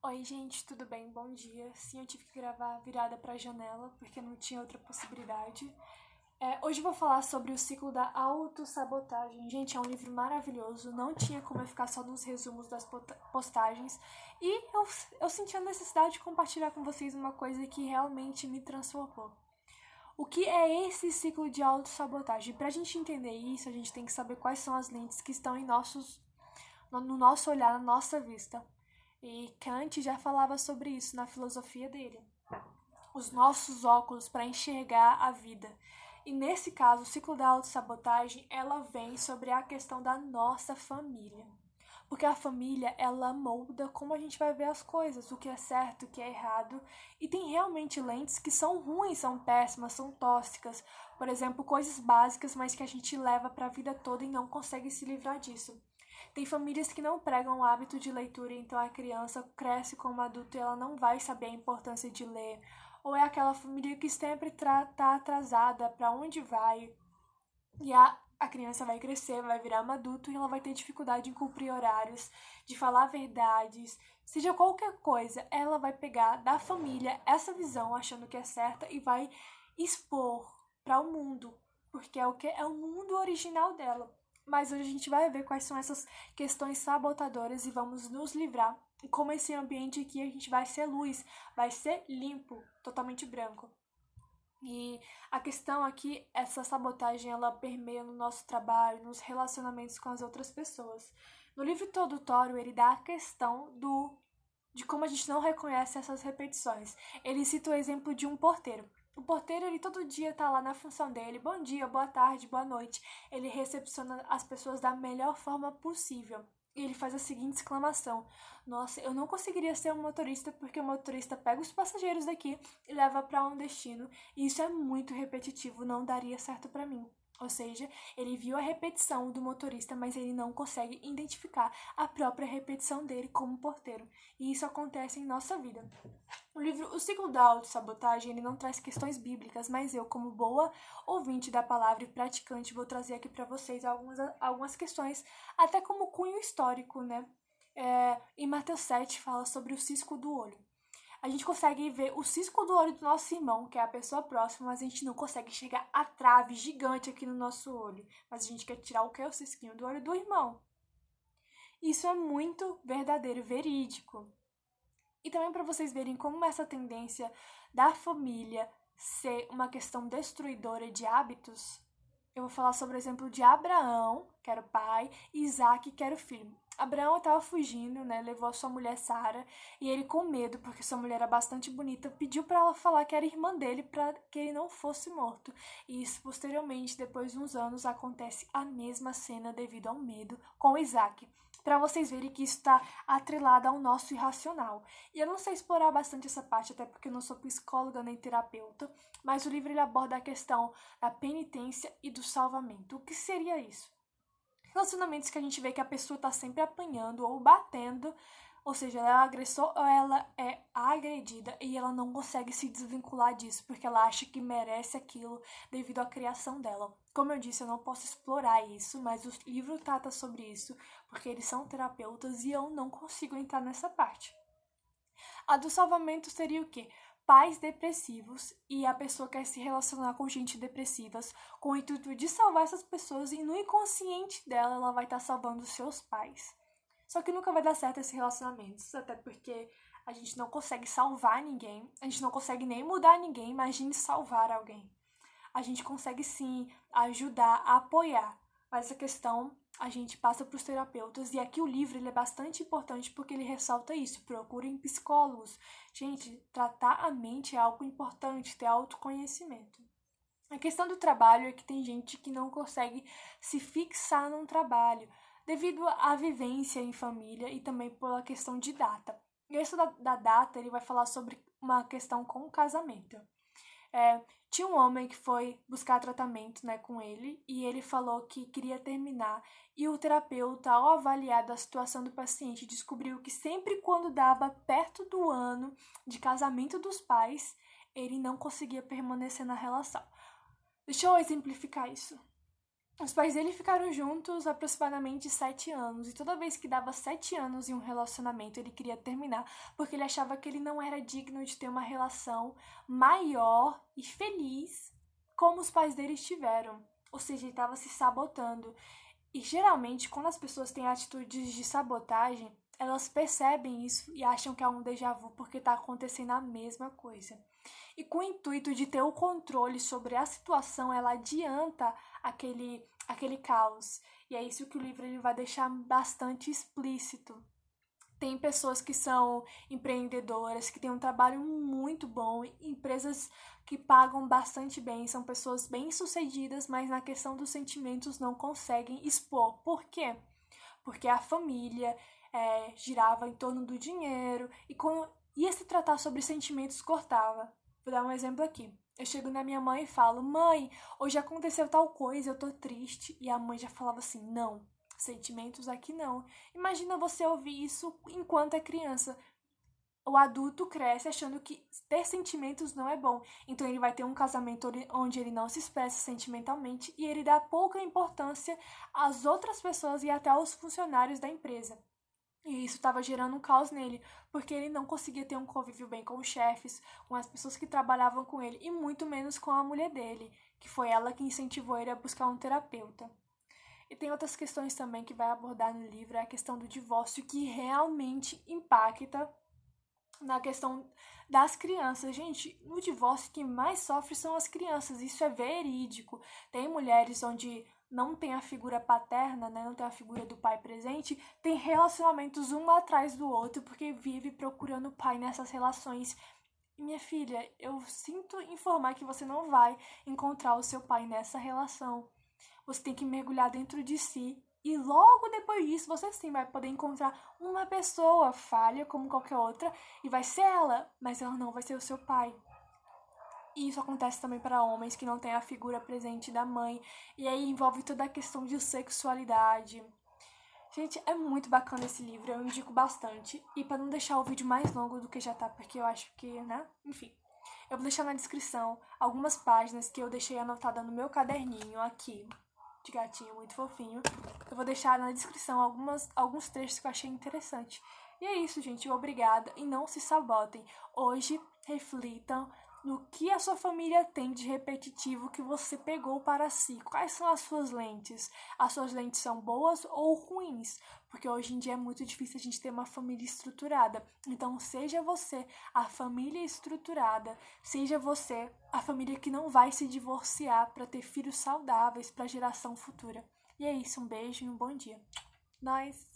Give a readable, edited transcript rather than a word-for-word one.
Oi, gente, tudo bem? Bom dia. Sim, eu tive que gravar virada para a janela porque não tinha outra possibilidade. Hoje eu vou falar sobre o ciclo da autossabotagem. Gente, é um livro maravilhoso, não tinha como eu ficar só nos resumos das postagens. E eu senti a necessidade de compartilhar com vocês uma coisa que realmente me transformou. O que é esse ciclo de autossabotagem? Para a gente entender isso, a gente tem que saber quais são as lentes que estão no nosso olhar, na nossa vista. E Kant já falava sobre isso na filosofia dele. Os nossos óculos para enxergar a vida. E nesse caso, o ciclo da autossabotagem, ela vem sobre a questão da nossa família. Porque a família, ela molda como a gente vai ver as coisas, o que é certo, o que é errado. E tem realmente lentes que são ruins, são péssimas, são tóxicas. Por exemplo, coisas básicas, mas que a gente leva para a vida toda e não consegue se livrar disso. Tem famílias que não pregam o hábito de leitura, então a criança cresce como adulto e ela não vai saber a importância de ler. Ou é aquela família que sempre tá atrasada para onde vai, e a criança vai crescer, vai virar um adulto e ela vai ter dificuldade em cumprir horários, de falar verdades, seja qualquer coisa, ela vai pegar da família essa visão achando que é certa e vai expor para o mundo, porque é o que é o mundo original dela. Mas hoje a gente vai ver quais são essas questões sabotadoras e vamos nos livrar. E como esse ambiente aqui a gente vai ser luz, vai ser limpo, totalmente branco. E a questão aqui, essa sabotagem, ela permeia no nosso trabalho, nos relacionamentos com as outras pessoas. No livro introdutório, ele dá a questão de como a gente não reconhece essas repetições. Ele cita o exemplo de um porteiro. O porteiro, ele todo dia tá lá na função dele, bom dia, boa tarde, boa noite. Ele recepciona as pessoas da melhor forma possível. E ele faz a seguinte exclamação: nossa, eu não conseguiria ser um motorista porque o motorista pega os passageiros daqui e leva para um destino. E isso é muito repetitivo, não daria certo para mim. Ou seja, ele viu a repetição do motorista, mas ele não consegue identificar a própria repetição dele como porteiro. E isso acontece em nossa vida. O livro O Ciclo da Autossabotagem, ele não traz questões bíblicas, mas eu, como boa ouvinte da palavra e praticante, vou trazer aqui para vocês algumas questões, até como cunho histórico, né? Em Mateus 7 fala sobre o cisco do olho. A gente consegue ver o cisco do olho do nosso irmão, que é a pessoa próxima, mas a gente não consegue enxergar a trave gigante aqui no nosso olho. Mas a gente quer tirar o que é o cisquinho do olho do irmão. Isso é muito verdadeiro, verídico. E também para vocês verem como essa tendência da família ser uma questão destruidora de hábitos, eu vou falar sobre o exemplo de Abraão, que era o pai, e Isaac, que era o filho. Abraão estava fugindo, né? Levou a sua mulher Sara e ele, com medo, porque sua mulher era bastante bonita, pediu para ela falar que era irmã dele para que ele não fosse morto. E isso, posteriormente, depois de uns anos, acontece a mesma cena devido ao medo com Isaac. Para vocês verem que isso está atrelado ao nosso irracional. E eu não sei explorar bastante essa parte, até porque eu não sou psicóloga nem terapeuta, mas o livro ele aborda a questão da penitência e do salvamento. O que seria isso? Relacionamentos que a gente vê que a pessoa está sempre apanhando ou batendo, ou seja, ela é agressor ou ela é agredida e ela não consegue se desvincular disso porque ela acha que merece aquilo devido à criação dela. Como eu disse, eu não posso explorar isso, mas o livro trata sobre isso porque eles são terapeutas e eu não consigo entrar nessa parte. A do salvamento seria o quê? Pais depressivos e a pessoa quer se relacionar com gente depressivas com o intuito de salvar essas pessoas e no inconsciente dela ela vai estar salvando os seus pais. Só que nunca vai dar certo esse relacionamento, até porque a gente não consegue salvar ninguém, a gente não consegue nem mudar ninguém, imagine salvar alguém. A gente consegue sim ajudar, apoiar, mas a questão a gente passa para os terapeutas e aqui o livro ele é bastante importante porque ele ressalta isso, procurem psicólogos. Gente, tratar a mente é algo importante, ter autoconhecimento. A questão do trabalho é que tem gente que não consegue se fixar num trabalho devido à vivência em família e também pela questão de data. E isso da data ele vai falar sobre uma questão com o casamento. Tinha um homem que foi buscar tratamento, né, com ele e ele falou que queria terminar e o terapeuta, ao avaliar a situação do paciente, descobriu que sempre quando dava perto do ano de casamento dos pais, ele não conseguia permanecer na relação. Deixa eu exemplificar isso. Os pais dele ficaram juntos aproximadamente 7 anos, e toda vez que dava 7 anos em um relacionamento, ele queria terminar, porque ele achava que ele não era digno de ter uma relação maior e feliz como os pais dele tiveram. Ou seja, ele estava se sabotando. E geralmente, quando as pessoas têm atitudes de sabotagem, elas percebem isso e acham que é um déjà vu porque está acontecendo a mesma coisa. E com o intuito de ter o controle sobre a situação, ela adianta aquele caos. E é isso que o livro ele vai deixar bastante explícito. Tem pessoas que são empreendedoras, que têm um trabalho muito bom, empresas que pagam bastante bem, são pessoas bem-sucedidas, mas na questão dos sentimentos não conseguem expor. Por quê? Porque a família girava em torno do dinheiro e quando ia se tratar sobre sentimentos cortava. Vou dar um exemplo aqui. Eu chego na minha mãe e falo: Mãe, hoje aconteceu tal coisa, eu tô triste. E a mãe já falava assim: Não, sentimentos aqui não. Imagina você ouvir isso enquanto é criança. O adulto cresce achando que ter sentimentos não é bom. Então ele vai ter um casamento onde ele não se expressa sentimentalmente e ele dá pouca importância às outras pessoas e até aos funcionários da empresa. E isso estava gerando um caos nele, porque ele não conseguia ter um convívio bem com os chefes, com as pessoas que trabalhavam com ele, e muito menos com a mulher dele, que foi ela que incentivou ele a buscar um terapeuta. E tem outras questões também que vai abordar no livro, é a questão do divórcio, que realmente impacta na questão das crianças. Gente, no divórcio quem mais sofre são as crianças, isso é verídico. Tem mulheres onde não tem a figura paterna, né, não tem a figura do pai presente, tem relacionamentos um atrás do outro, porque vive procurando o pai nessas relações. Minha filha, eu sinto informar que você não vai encontrar o seu pai nessa relação. Você tem que mergulhar dentro de si e logo depois disso você sim vai poder encontrar uma pessoa falha como qualquer outra e vai ser ela, mas ela não vai ser o seu pai. E isso acontece também para homens que não têm a figura presente da mãe. E aí envolve toda a questão de sexualidade. Gente, é muito bacana esse livro, eu indico bastante. E para não deixar o vídeo mais longo do que já tá, porque eu acho que, né? Enfim. Eu vou deixar na descrição algumas páginas que eu deixei anotada no meu caderninho aqui, de gatinho muito fofinho. Eu vou deixar na descrição alguns trechos que eu achei interessante. E é isso, gente. Obrigada. E não se sabotem. Hoje, reflitam no que a sua família tem de repetitivo que você pegou para si. Quais são as suas lentes? As suas lentes são boas ou ruins? Porque hoje em dia é muito difícil a gente ter uma família estruturada. Então, seja você a família estruturada, seja você a família que não vai se divorciar para ter filhos saudáveis para a geração futura. E é isso, um beijo e um bom dia. Nós